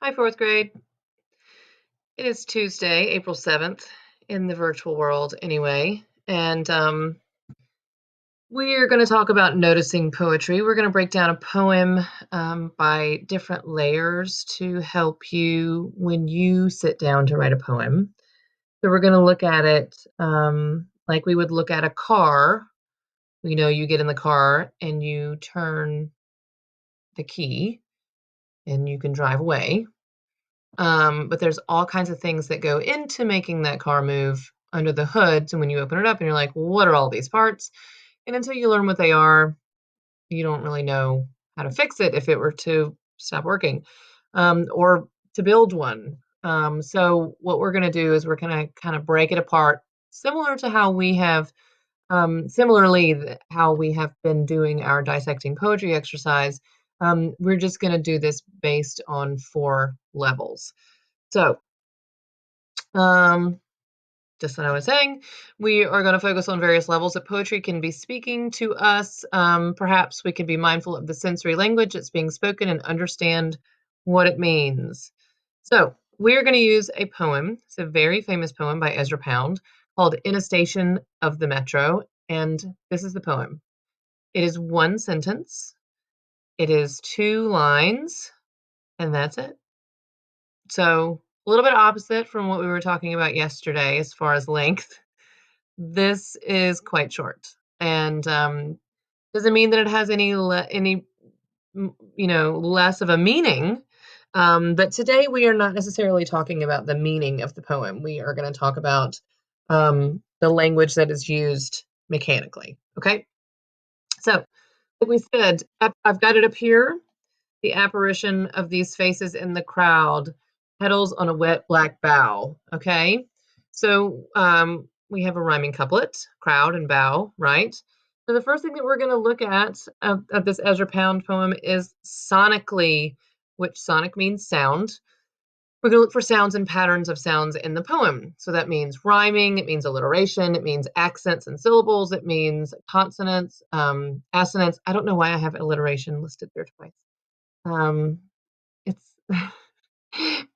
Hi, fourth grade. It is Tuesday, April 7th, in the virtual world anyway. And we're going to talk about noticing poetry. We're going to break down a poem by different layers to help you when you sit down to write a poem. So we're going to look at it like we would look at a car. We know you get in the car and you turn the key and you can drive away. But there's all kinds of things that go into making that car move under the hood. So when you open it up and you're like, well, what are all these parts? And until you learn what they are, you don't really know how to fix it if it were to stop working or to build one. So what we're going to do is we're going to kind of break it apart, similar to how we have, how we have been doing our dissecting poetry exercise. We're just going to do this based on 4 levels. So um, just what I was saying, we are going to focus on various levels that poetry can be speaking to us. Perhaps we can be mindful of the sensory language that's being spoken and understand what it means. So we're going to use a poem. It's a very famous poem by Ezra Pound called In a Station of the Metro. And this is the poem. It is 1 sentence. It is 2 lines, and that's it. So a little bit opposite from what we were talking about yesterday as far as length. This is quite short, and doesn't mean that it has less of a meaning. But today we are not necessarily talking about the meaning of the poem. We are going to talk about the language that is used mechanically. Okay, so like we said, I've got it up here. The apparition of these faces in the crowd, petals on a wet black bough. Okay, so we have a rhyming couplet, crowd and bough, right? So the first thing that we're going to look at of this Ezra Pound poem is sonically, which sonic means sound. We're going to look for sounds and patterns of sounds in the poem. So that means rhyming, it means alliteration, it means accents and syllables, it means consonants, assonance. I don't know why I have alliteration listed there twice. Um, it's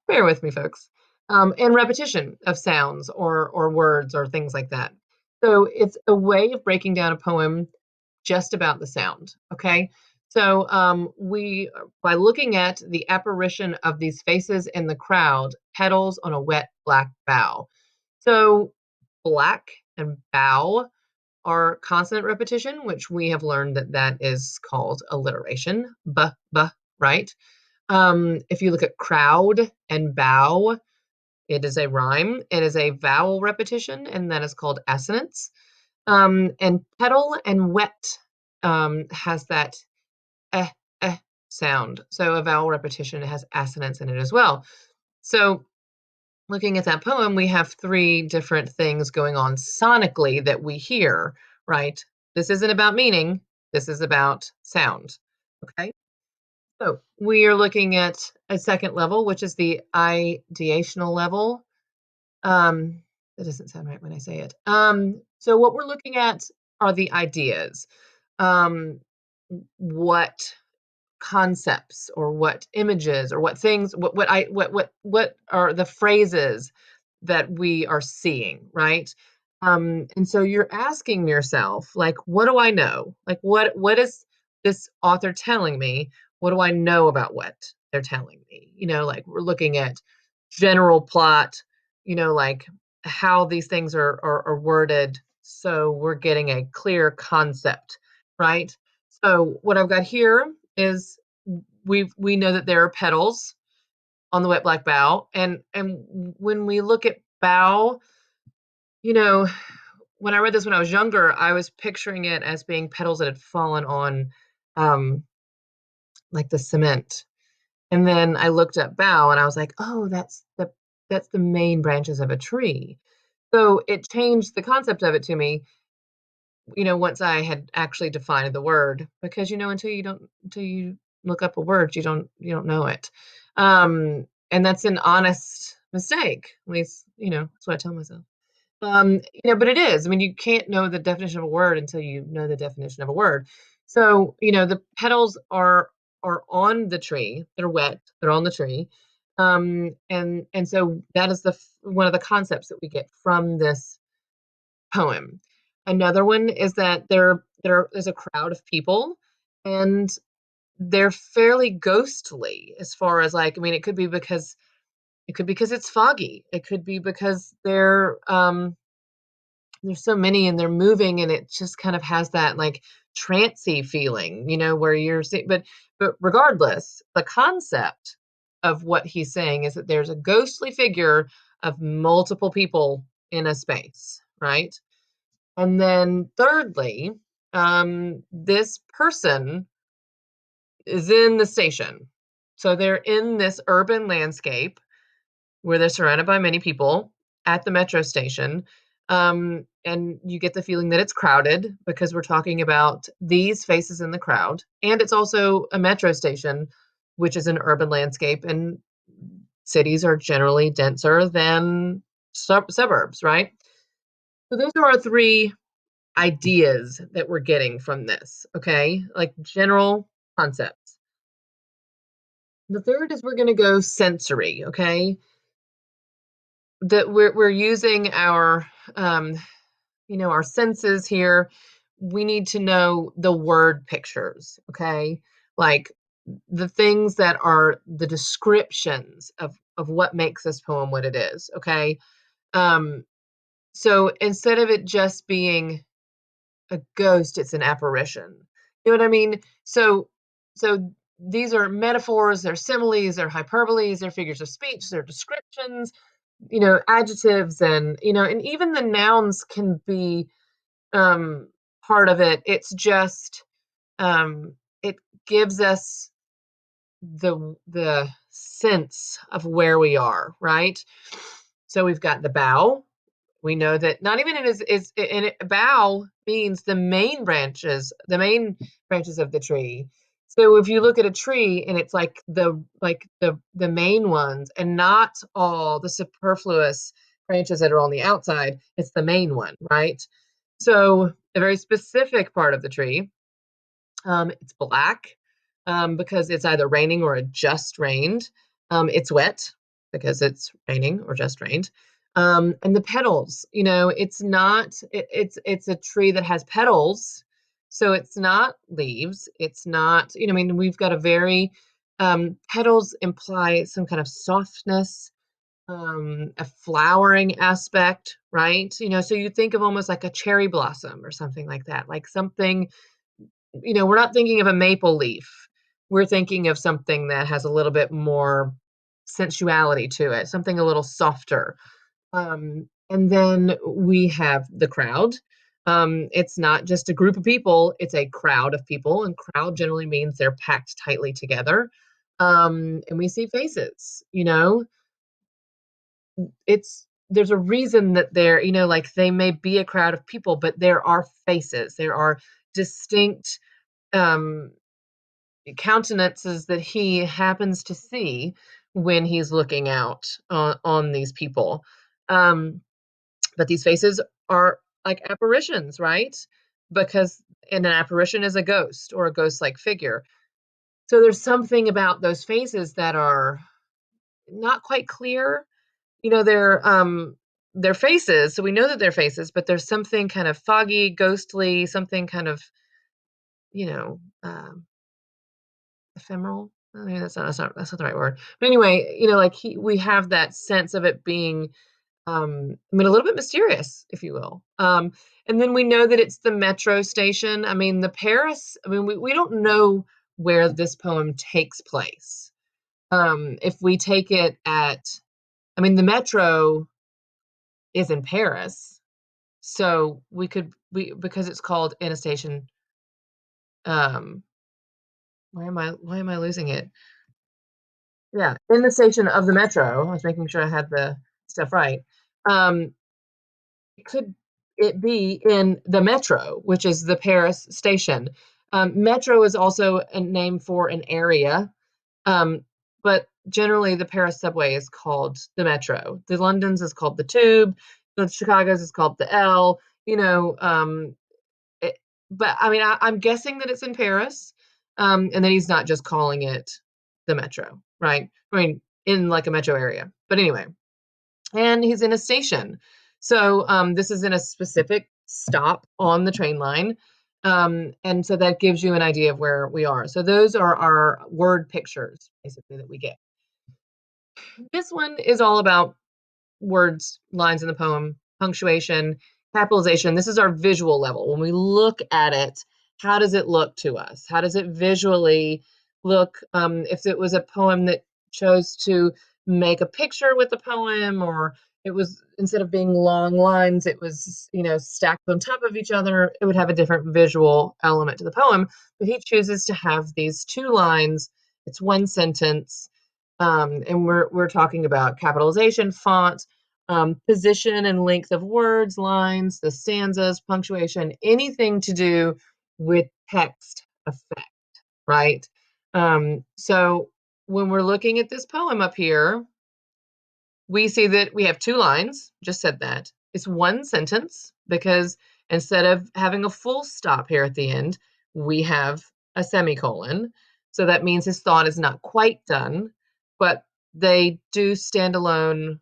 bear with me, folks. And repetition of sounds or words or things like that. So it's a way of breaking down a poem just about the sound. Okay. So we, by looking at the apparition of these faces in the crowd, petals on a wet black bough. So black and bough are consonant repetition, which we have learned that that is called alliteration. Right? If you look at crowd and bow, it is a rhyme. It is a vowel repetition, and that is called assonance. And petal and wet has that eh, eh sound. So a vowel repetition has assonance in it as well. So looking at that poem, we have 3 different things going on sonically that we hear, right? This isn't about meaning. This is about sound. Okay. So we are looking at a second level, which is the ideational level. That doesn't sound right when I say it. So what we're looking at are the ideas. Um, what concepts or what images or what things, what are the phrases that we are seeing, right? And so you're asking yourself, like, what do I know? Like, what is this author telling me? What do I know about what they're telling me? Like we're looking at general plot, like how these things are worded, so we're getting a clear concept, right? So what I've got here is we know that there are petals on the wet black bough, and when we look at bough, you know, when I read this when I was younger, I was picturing it as being petals that had fallen on, um, like the cement. And then I looked up bough and I was like, oh, that's the main branches of a tree. So it changed the concept of it to me, once I had actually defined the word, because until you look up a word, you don't know it. And that's an honest mistake. At least, that's what I tell myself. But it is. I mean, you can't know the definition of a word until you know the definition of a word. So, the petals are on the tree. They're wet. They're on the tree. And so that is one of the concepts that we get from this poem. Another one is that there is a crowd of people, and they're fairly ghostly as far as, like, I mean, it could be because it's foggy. It could be because there's so many and they're moving, and it just kind of has that like trancy feeling, where you're seeing, but regardless, the concept of what he's saying is that there's a ghostly figure of multiple people in a space, right? And then thirdly, this person is in the station. So they're in this urban landscape where they're surrounded by many people at the metro station. And you get the feeling that it's crowded because we're talking about these faces in the crowd. And it's also a metro station, which is an urban landscape, and cities are generally denser than suburbs, right? So those are our three ideas that we're getting from this, okay? Like general concepts. The third is we're going to go sensory, okay? That we're using um our senses here. We need to know the word pictures, okay? Like the things that are the descriptions of what makes this poem what it is, okay? Um so instead of it just being a ghost, it's an apparition. You know what I mean? So these are metaphors, they're similes, they're hyperboles, they're figures of speech, they're descriptions, adjectives, and even the nouns can be um part of it. It's just it gives us the sense of where we are, right? So we've got the bough. We know that not even it is and it, bough means the main branches of the tree. So if you look at a tree and it's like the main ones and not all the superfluous branches that are on the outside, it's the main one, right? So a very specific part of the tree, it's black because it's either raining or it just rained. It's wet because it's raining or just rained. And the petals, it's not. It's a tree that has petals, so it's not leaves. It's not. I mean, we've got a very petals imply some kind of softness, a flowering aspect, right? So you think of almost like a cherry blossom or something like that, like something, we're not thinking of a maple leaf. We're thinking of something that has a little bit more sensuality to it, something a little softer. And then we have the crowd. It's not just a group of people, it's a crowd of people, and crowd generally means they're packed tightly together. And we see faces, there's a reason that like they may be a crowd of people, but there are faces, there are distinct um countenances that he happens to see when he's looking out on these people. Um, but these faces are like apparitions, right? Because an apparition is a ghost or a ghost-like figure. So there's something about those faces that are not quite clear. They're faces, so we know that they're faces, but there's something kind of foggy, ghostly, something kind of, you know, um, ephemeral. I mean, that's not the right word. But anyway, like we have that sense of it being, I mean, a little bit mysterious, if you will. And then we know that it's the metro station. I mean, the Paris. I mean, we don't know where this poem takes place. If we take it at, I mean, the metro is in Paris, so we because it's called in a station. Um, why am I losing it? Yeah, in the station of the metro. I was making sure I had the stuff right. Um, could it be in the metro, which is the Paris station? Metro is also a name for an area, but generally the Paris subway is called the metro. The London's is called the tube. The Chicago's is called the L. You know, it, but I mean, I'm guessing that it's in Paris, and that he's not just calling it the metro, right? I mean, in like a metro area. But anyway, and he's in a station. So this is in a specific stop on the train line. And so that gives you an idea of where we are. So those are our word pictures, basically, that we get. This one is all about words, lines in the poem, punctuation, capitalization. This is our visual level. When we look at it, how does it look to us? How does it visually look? If it was a poem that chose to make a picture with the poem, or it was, instead of being long lines, it was, stacked on top of each other, it would have a different visual element to the poem. But he chooses to have these two lines. It's one sentence. And we're talking about capitalization, font, position and length of words, lines, the stanzas, punctuation, anything to do with text effect, right? So when we're looking at this poem up here, we see that we have two lines, just said that. It's one sentence because instead of having a full stop here at the end, we have a semicolon. So that means his thought is not quite done, but they do stand alone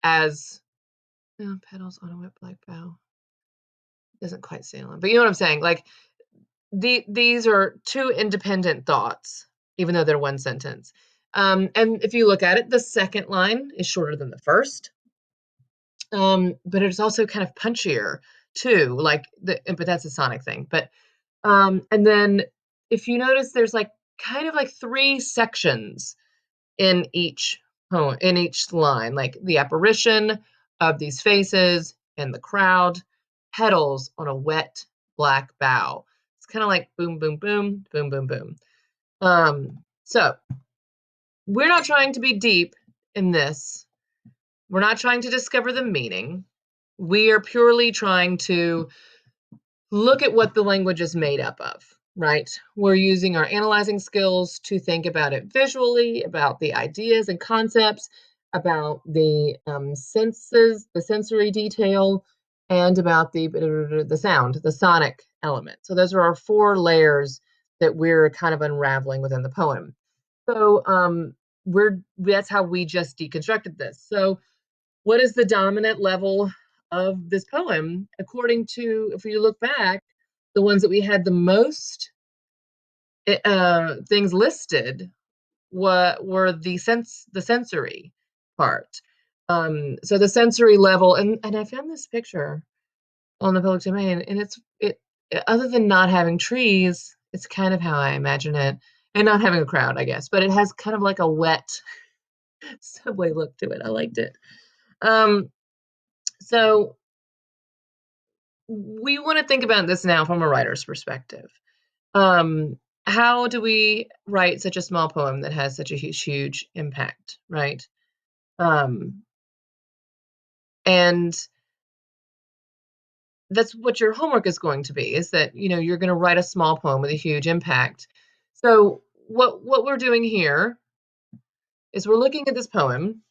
as petals on a wet black bough. Doesn't quite stand alone, but you know what I'm saying? Like these are two independent thoughts, even though they're one sentence. And if you look at it, the second line is shorter than the first. But it's also kind of punchier too, but that's a sonic thing. But and then if you notice, there's like kind of like three sections in each poem, in each line, like the apparition of these faces and the crowd, petals on a wet black bough. It's kind of like boom, boom, boom, boom, boom, boom. So we're not trying to be deep in this. We're not trying to discover the meaning. We are purely trying to look at what the language is made up of, right? We're using our analyzing skills to think about it visually, about the ideas and concepts, about the senses, the sensory detail, and about the sound, the sonic element. So those are our four layers that we're kind of unraveling within the poem. So that's how we just deconstructed this. So what is the dominant level of this poem? According to, if you look back, the ones that we had the most things listed were the sensory part. So the sensory level, and I found this picture on the public domain, and it other than not having trees, it's kind of how I imagine it, and not having a crowd, I guess, but it has kind of like a wet subway look to it. I liked it. So we want to think about this now from a writer's perspective. Um, how do we write such a small poem that has such a huge impact, right? Um, and that's what your homework is going to be, is that, you're going to write a small poem with a huge impact. So what we're doing here is we're looking at this poem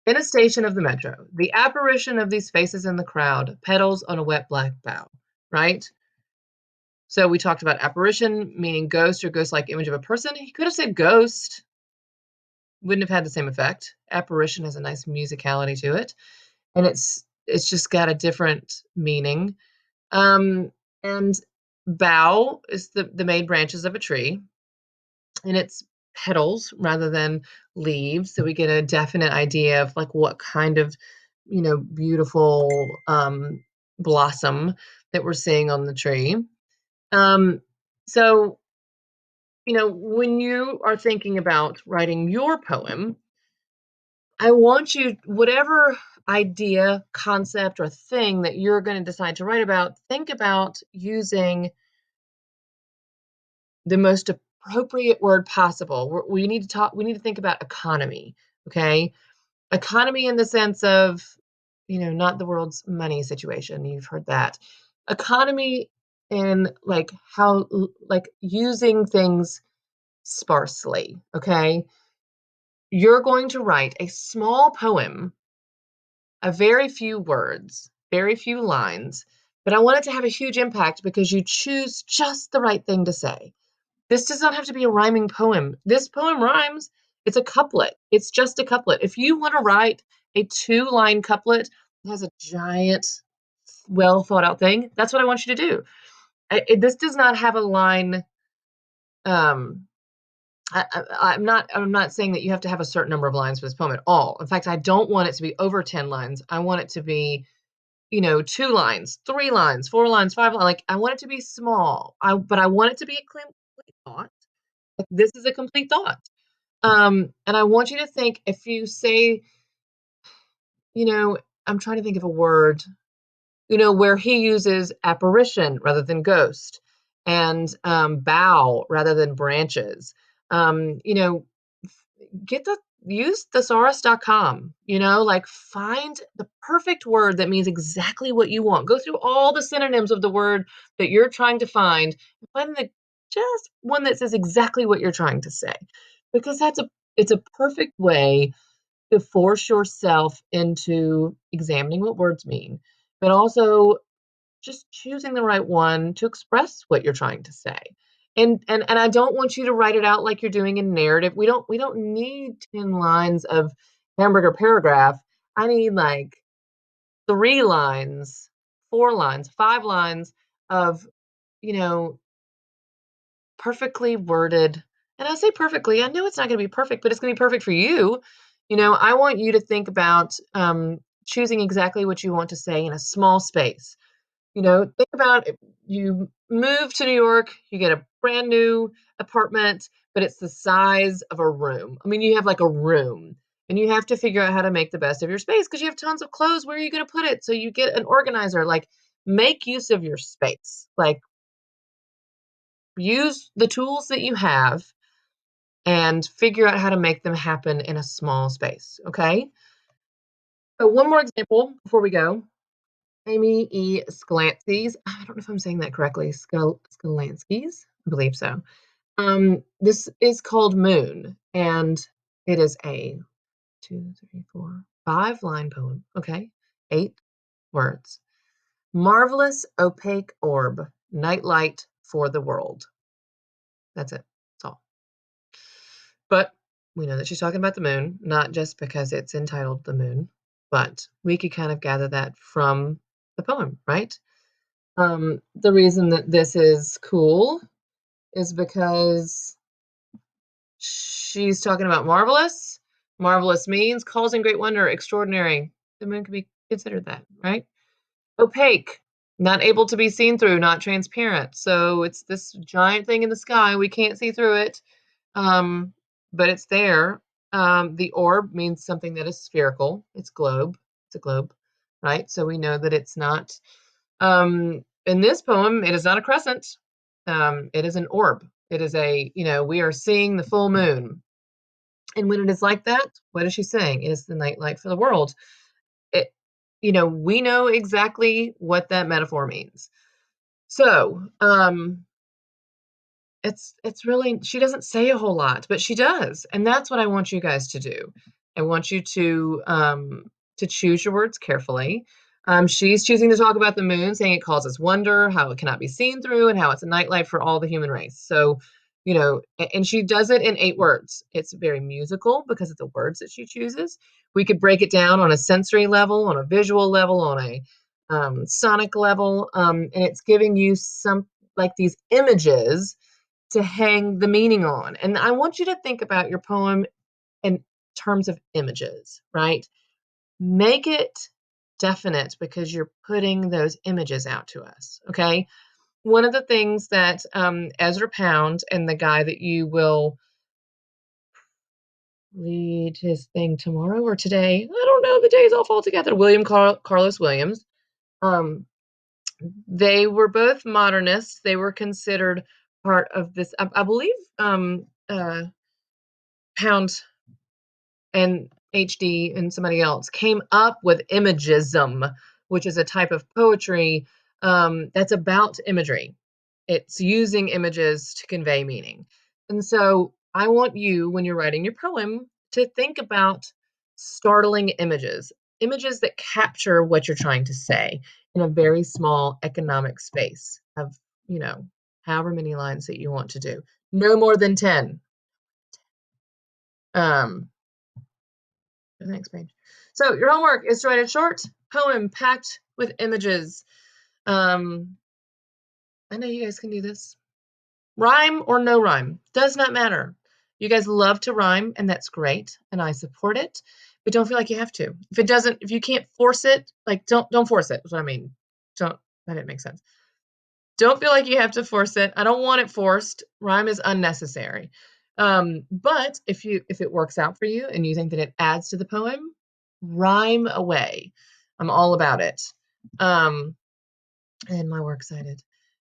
in a station of the metro. The apparition of these faces in the crowd, petals on a wet black bough, right? So we talked about apparition, meaning ghost or ghost-like image of a person. He could have said ghost, wouldn't have had the same effect. Apparition has a nice musicality to it, and it's just got a different meaning. And bough is the main branches of a tree, and it's petals rather than leaves, so we get a definite idea of like what kind of beautiful blossom that we're seeing on the tree. So when you are thinking about writing your poem, I want you, whatever idea, concept, or thing that you're going to decide to write about, think about using the most appropriate word possible. We need to think about economy, okay? Economy in the sense of, not the world's money situation. You've heard that. Economy in like how, like using things sparsely, okay? You're going to write a small poem, a very few words, very few lines, but I want it to have a huge impact because you choose just the right thing to say. This does not have to be a rhyming poem. This poem rhymes. It's a couplet. It's just a couplet. If you want to write a 2-line couplet that has a giant, well thought out thing, that's what I want you to do. This does not have a line. Um, I'm not saying that you have to have a certain number of lines for this poem at all. In fact, I don't want it to be over 10 lines. I want it to be, 2 lines, 3 lines, 4 lines, 5 lines. Like, I want it to be small. But I want it to be a complete thought. Like, this is a complete thought. And I want you to think, if you say, you know, I'm trying to think of a word, where he uses apparition rather than ghost, and bough rather than branches. Um, you know, get the use thesaurus.com, like, find the perfect word that means exactly what you want. Go through all the synonyms of the word that you're trying to find, and find the just one that says exactly what you're trying to say. Because it's a perfect way to force yourself into examining what words mean, but also just choosing the right one to express what you're trying to say. And I don't want you to write it out like you're doing a narrative. We don't need 10 lines of hamburger paragraph. I need like 3 lines, 4 lines, 5 lines of, you know, perfectly worded. And I say perfectly, I know it's not going to be perfect, but it's going to be perfect for you. I want you to think about choosing exactly what you want to say in a small space. Think about, if you move to New York, you get a brand new apartment, but it's the size of a room. I mean, you have like a room, and you have to figure out how to make the best of your space because you have tons of clothes. Where are you going to put it? So you get an organizer. Like, make use of your space. Like, use the tools that you have and figure out how to make them happen in a small space. Okay. So, one more example before we go. Amy E. Skalansky's, I don't know if I'm saying that correctly, Skalansky's, I believe so. This is called Moon, and it is a 2, 3, 4, 5-line poem. Okay, 8 words. Marvelous opaque orb, nightlight for the world. That's it. That's all. But we know that she's talking about the moon, not just because it's entitled The Moon, but we could kind of gather that from the poem, right? The reason that this is cool is because she's talking about marvelous. Marvelous means causing great wonder, extraordinary. The moon could be considered that, right? Opaque, not able to be seen through, not transparent. So it's this giant thing in the sky. We can't see through it, um, but it's there. The orb means something that is spherical. It's globe. It's a globe, right? So we know that it's not. In this poem, it is not a crescent. It is an orb. It is we are seeing the full moon. And when it is like that, what is she saying? It is the nightlight for the world. It, we know exactly what that metaphor means. So, it's really, she doesn't say a whole lot, but she does, and that's what I want you guys to do. I want you to choose your words carefully. She's choosing to talk about the moon, saying it causes wonder, how it cannot be seen through, and how it's a nightlight for all the human race. So, and she does it in 8 words. It's very musical because of the words that she chooses. We could break it down on a sensory level, on a visual level, on a sonic level, and it's giving you some, like, these images to hang the meaning on. And I want you to think about your poem in terms of images, right? Make it definite because you're putting those images out to us, okay? One of the things that Ezra Pound, and the guy that you will read his thing tomorrow or today, I don't know, the days all fall together, Carlos Williams, um, they were both modernists. They were considered part of this, I believe, Pound and HD and somebody else came up with imagism, which is a type of poetry that's about imagery. It's using images to convey meaning. And so I want you, when you're writing your poem, to think about startling images, images that capture what you're trying to say in a very small economic space of, you know, however many lines that you want to do. No more than 10. Um, the next page. So your homework is to write a short poem packed with images. Um, I know you guys can do this. Rhyme or no rhyme, does not matter. You guys love to rhyme, and that's great, and I support it, but don't feel like you have to. If you can't force it, like don't force it, is what I mean. Don't That didn't make sense. Don't feel like you have to force it. I don't want it forced. Rhyme is unnecessary. But if it works out for you and you think that it adds to the poem, rhyme away. I'm all about it. Um, and my works cited.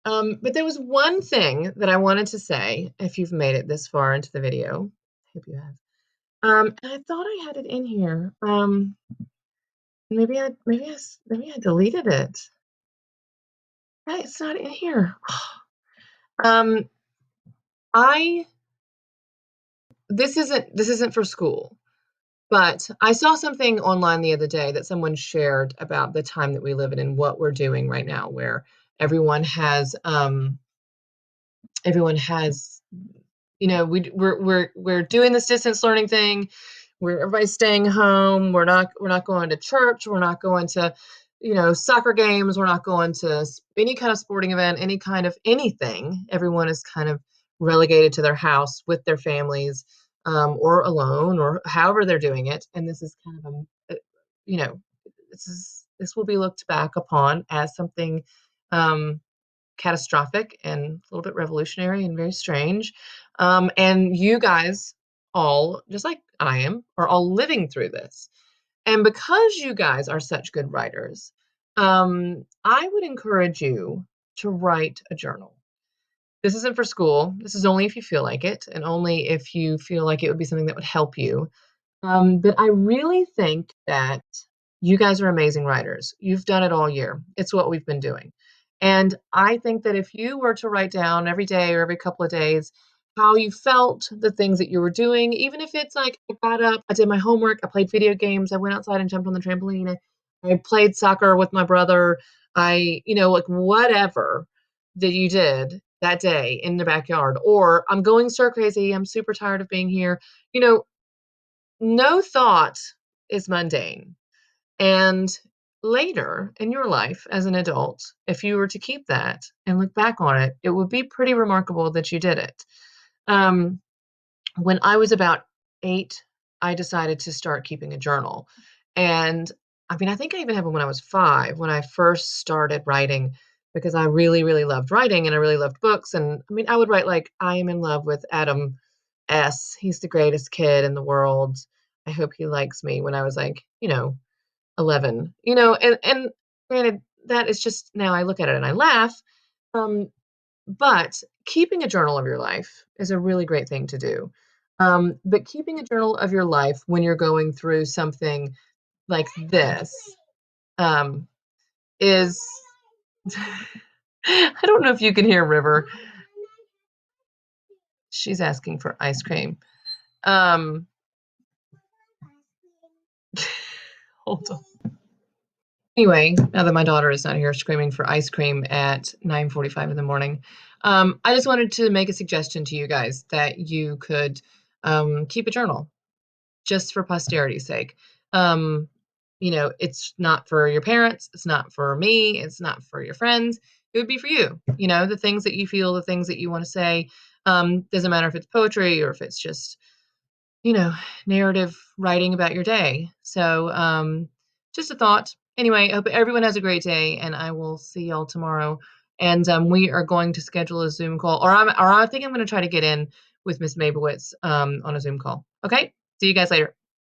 But there was one thing that I wanted to say, if you've made it this far into the video. I hope you have. And I thought I had it in here. Maybe I deleted it. Yeah, it's not in here. Um, I this isn't for school, but I saw something online the other day that someone shared about the time that we live in and what we're doing right now, where everyone has everyone has we're doing this distance learning thing where everybody's staying home. We're not going to church. We're not going to soccer games. We're not going to any kind of sporting event, any kind of anything. Everyone is kind of relegated to their house with their families, or alone, or however they're doing it. And this is kind of you know this will be looked back upon as something um, catastrophic and a little bit revolutionary and very strange. And you guys all, just like I am, are all living through this. And because you guys are such good writers, I would encourage you to write a journal. This isn't for school. This is only if you feel like it, and only if you feel like it would be something that would help you. But I really think that you guys are amazing writers. You've done it all year. It's what we've been doing. And I think that if you were to write down every day or every couple of days how you felt, the things that you were doing, even if it's like I got up, I did my homework, I played video games, I went outside and jumped on the trampoline, I played soccer with my brother, like whatever that you did that day in the backyard, or I'm going stir crazy, I'm super tired of being here. You know, no thought is mundane. And later in your life as an adult, if you were to keep that and look back on it, it would be pretty remarkable that you did it. Um, when I was about 8, I decided to start keeping a journal. And I mean, I think I even had one when I was 5, when I first started writing, because I really, really loved writing and I really loved books. And I mean, I would write like, I am in love with Adam S. He's the greatest kid in the world. I hope he likes me, when I was like, 11. And granted, that is just, now I look at it and I laugh. Um, but keeping a journal of your life is a really great thing to do. But keeping a journal of your life when you're going through something like this, um, is I don't know if you can hear River. She's asking for ice cream. Um, hold on. Anyway, now that my daughter is not here screaming for ice cream at 9:45 in the morning, I just wanted to make a suggestion to you guys that you could keep a journal just for posterity's sake. Um, it's not for your parents, it's not for me, it's not for your friends. It would be for you. The things that you feel, the things that you want to say. Doesn't matter if it's poetry or if it's just you know, narrative writing about your day. So, just a thought. Anyway, I hope everyone has a great day, and I will see y'all tomorrow. And we are going to schedule a Zoom call, or I think I'm going to try to get in with Miss Mabowitz on a Zoom call. Okay, see you guys later.